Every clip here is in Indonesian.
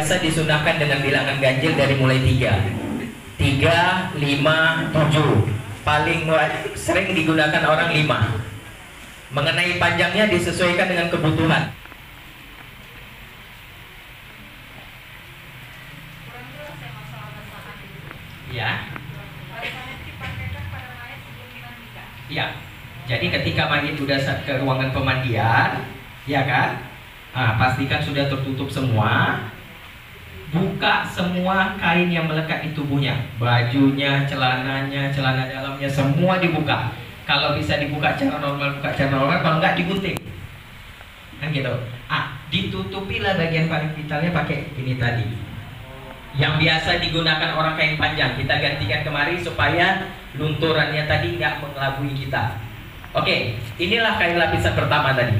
biasa disunahkan dengan bilangan ganjil dari mulai 3, 5, 7. Paling sering digunakan orang 5. Mengenai panjangnya disesuaikan dengan kebutuhan. Ya. Ya. Jadi ketika mayit sudah ke ruangan pemandian, ya kan? Pastikan sudah tertutup semua. Buka semua kain yang melekat di tubuhnya, bajunya, celananya, celana dalamnya, semua dibuka. Kalau bisa dibuka cara normal, buka cara normal. Kalau enggak, digunting. Kan gitu. Ditutupilah bagian paling vitalnya pakai ini tadi. Yang biasa digunakan orang kain panjang, kita gantikan kemari supaya lunturannya tadi nggak mengelabui kita. Oke, inilah kain lapisan pertama tadi.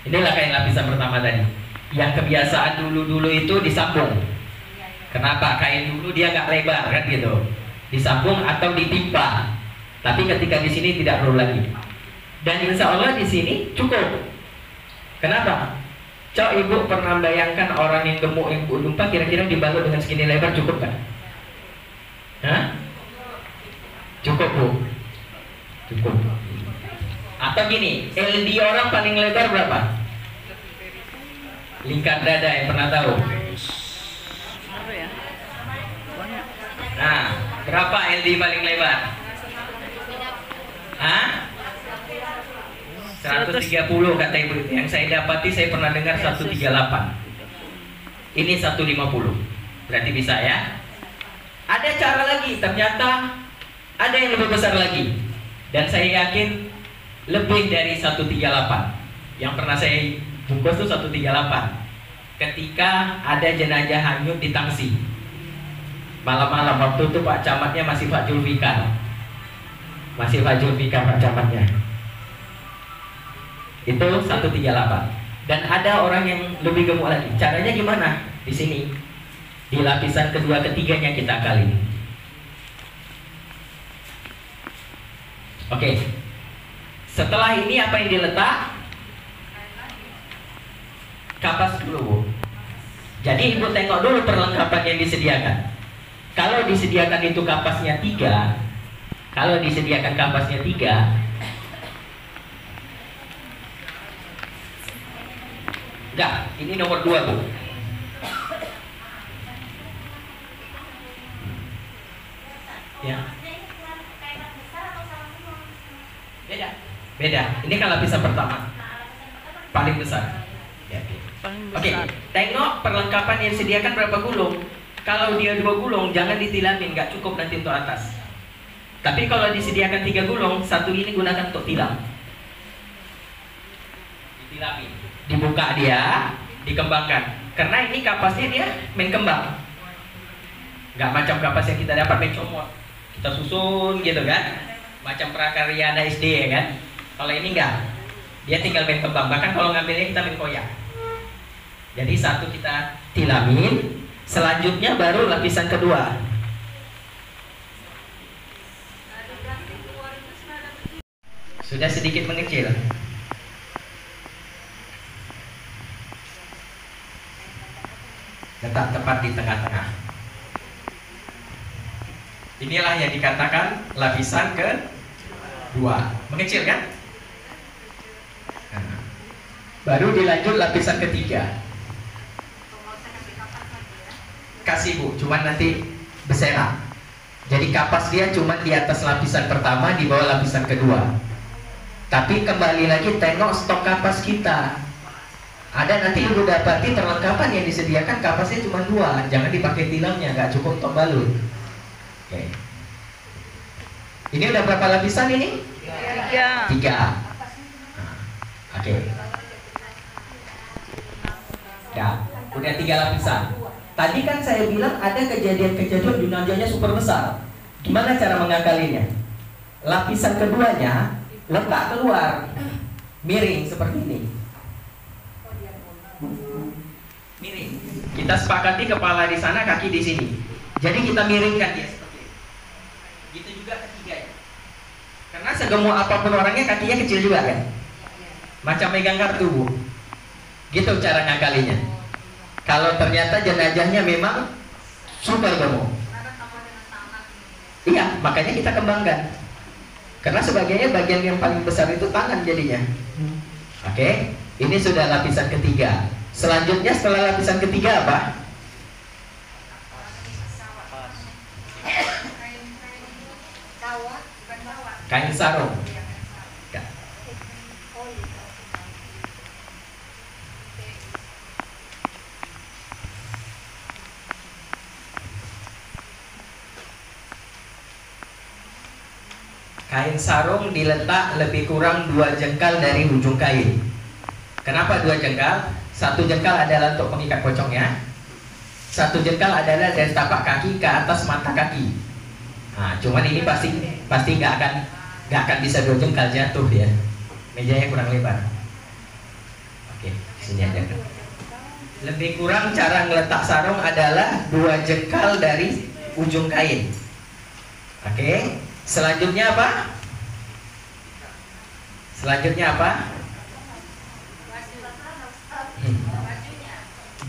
Inilah kain lapisan pertama tadi. Yang kebiasaan dulu-dulu itu disambung. Kenapa? Kain dulu dia nggak lebar kan gitu. Disambung atau ditimpa. Tapi ketika di sini tidak perlu lagi. Dan insya Allah di sini cukup. Kenapa? Cok, ibu pernah bayangkan orang yang gemuk yang lupa kira-kira dibalut dengan segini lebar cukup kan? Hah? Cukup bu? Cukup. Atau gini, LD orang paling lebar berapa? Lingkar dada yang pernah tahu? Nah, berapa LD paling lebar? Hah? 130 kata ibu. Yang saya dapati, saya pernah dengar 138. Ini 150. Berarti bisa ya? Ada cara lagi, ternyata ada yang lebih besar lagi. Dan saya yakin lebih dari 138. Yang pernah saya bungkus itu 138. Ketika ada jenazah hanyut di Tangsi, malam-malam waktu itu Pak Camatnya masih Pak Julfikar. Masih Pak Julfikar Pak Camatnya. Itu 138. Dan ada orang yang lebih gemuk lagi. Caranya gimana? Di sini. Di lapisan kedua ketiganya kita kali. Oke. Setelah ini apa yang diletak? Kapas dulu bu. Jadi ibu tengok dulu perlengkapan yang disediakan. Kalau disediakan itu kapasnya 3, kalau disediakan kapasnya 3, enggak, ini nomor 2 bu. Ya. Beda. Beda. Ini kan lapisan pertama. Paling besar. Ya, Oke, tengok perlengkapan yang disediakan berapa gulung. Kalau dia 2 gulung, jangan ditilamin, nggak cukup nanti untuk atas. Tapi kalau disediakan 3 gulung, 1 ini gunakan untuk tilam. Ditilamin, dibuka dia, dikembangkan. Karena ini kapasnya dia main kembang. Nggak macam kapas yang kita dapat main comot. Kita susun gitu kan, macam prakarya ada SD ya kan. Kalau ini enggak, dia tinggal main kembang. Bahkan kalau ngambilnya kita main koyak. Jadi 1 kita tilamin, selanjutnya baru lapisan kedua. Sudah sedikit mengecil. Letak tepat di tengah-tengah. Inilah yang dikatakan lapisan kedua. Mengecil kan? Baru dilanjut lapisan ketiga. Kasih bu, cuman nanti berserakan. Jadi kapas dia cuma di atas lapisan pertama, di bawah lapisan kedua. Tapi kembali lagi tengok stok kapas kita. Ada nanti ibu dapati perlengkapan yang disediakan kapasnya cuma 2. Jangan dipakai tilamnya, nggak cukup untuk balut. Oke. Ini udah berapa lapisan ini? 3. Oke. Ya, udah 3 lapisan. Tadi kan saya bilang ada kejadian-kejadian jenazahnya super besar. Gimana cara mengakalinya? Lapisan keduanya letak keluar, miring seperti ini. Miring. Kita sepakati kepala di sana, kaki di sini. Jadi kita miringkan dia seperti ini. Gitu juga ketiganya. Karena segemuk apapun orangnya, kakinya kecil juga kan. Macam megang kartu bu. Gitu cara ngakalinya. Kalau ternyata jenazahnya memang super gemuk, iya, makanya kita kembangkan. Karena sebagainya bagian yang paling besar itu tangan jadinya. Oke, ini sudah lapisan ketiga. Selanjutnya setelah lapisan ketiga apa? Kain sarung. Kain sarung diletak lebih kurang 2 jengkal dari ujung kain. Kenapa 2 jengkal? 1 jengkal adalah untuk mengikat pocongnya. 1 jengkal adalah dari tapak kaki ke atas mata kaki. Nah, cuman ini pasti nggak akan bisa 2 jengkal, jatuh dia. Mejanya kurang lebar. Oke, sini aja. Lebih kurang cara ngeletak sarung adalah 2 jengkal dari ujung kain. Oke. Selanjutnya apa?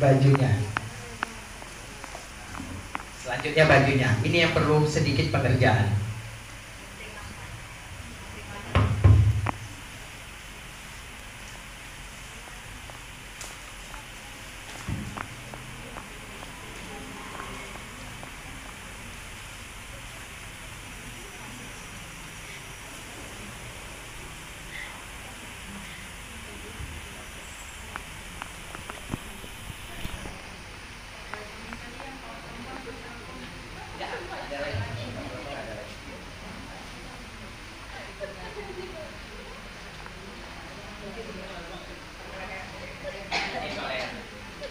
Bajunya. Selanjutnya bajunya. Ini yang perlu sedikit pengerjaan.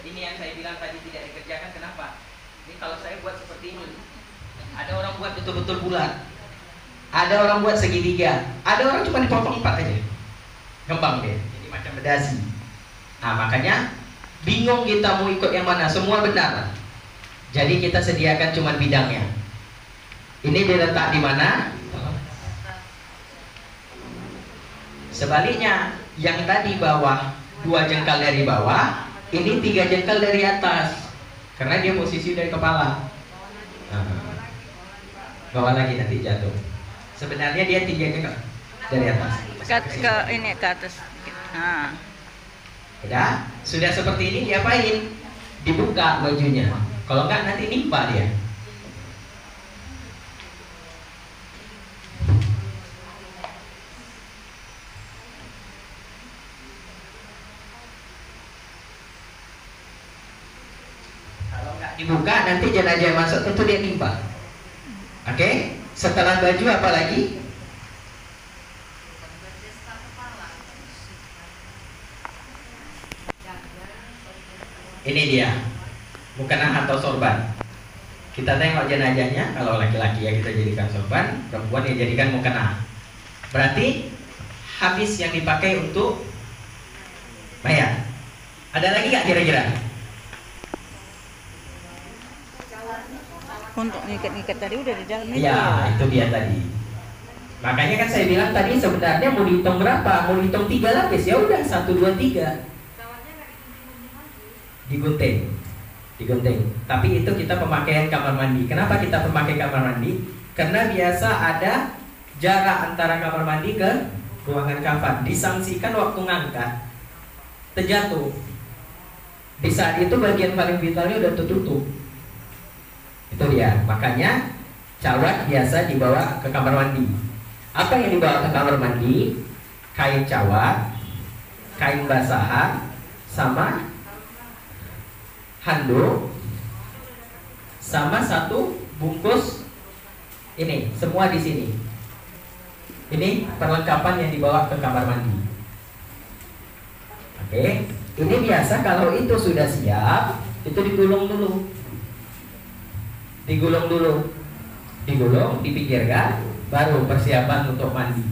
Ini yang saya bilang tadi tidak dikerjakan, kenapa? Ini kalau saya buat seperti ini, ada orang buat betul-betul bulat, ada orang buat segitiga, ada orang cuma dipotong 4 aja, kembang deh, jadi macam bedasi. Nah, makanya bingung kita mau ikut yang mana, semua benar. Jadi kita sediakan cuma bidangnya. Ini diletak di mana? Sebaliknya, yang tadi bawah 2 jengkal dari bawah, ini 3 jengkal dari atas, karena dia posisi dari kepala. Bawah lagi nanti jatuh. Sebenarnya dia 3 jengkal dari atas. Ini ke atas. Nah. Udah, sudah seperti ini diapain? Dibuka bajunya. Kalau enggak nanti nimpa dia. Dibuka, nanti jenazah masuk tentu dia timpa. Oke, setelah baju apa lagi? Ini dia mukena atau sorban. Kita tengok jenazahnya. Kalau laki-laki ya kita jadikan sorban, perempuan ya jadikan mukena. Berarti habis yang dipakai untuk mayat. Ada lagi nggak kira-kira? Untuk ngikat-ngikat tadi udah di dalam itu. Iya, itu dia tadi. Makanya kan saya bilang tadi sebenarnya mau dihitung berapa? Mau dihitung 3 lapis, ya udah 1, 2, 3. Digunting. Tapi itu kita pemakaian kamar mandi. Kenapa kita pemakai kamar mandi? Karena biasa ada jarak antara kamar mandi ke ruangan kafan. Disangsikan waktu ngangkat terjatuh. Di saat itu bagian paling vitalnya udah tertutup. Itu dia, makanya cawat biasa dibawa ke kamar mandi. Apa yang dibawa ke kamar mandi? Kain cawat, kain basahan, sama handuk, sama 1 bungkus ini, semua di sini. Ini perlengkapan yang dibawa ke kamar mandi. Oke, ini biasa kalau itu sudah siap, itu digulung dulu. Digulung, dipinggirkan, baru persiapan untuk mandi.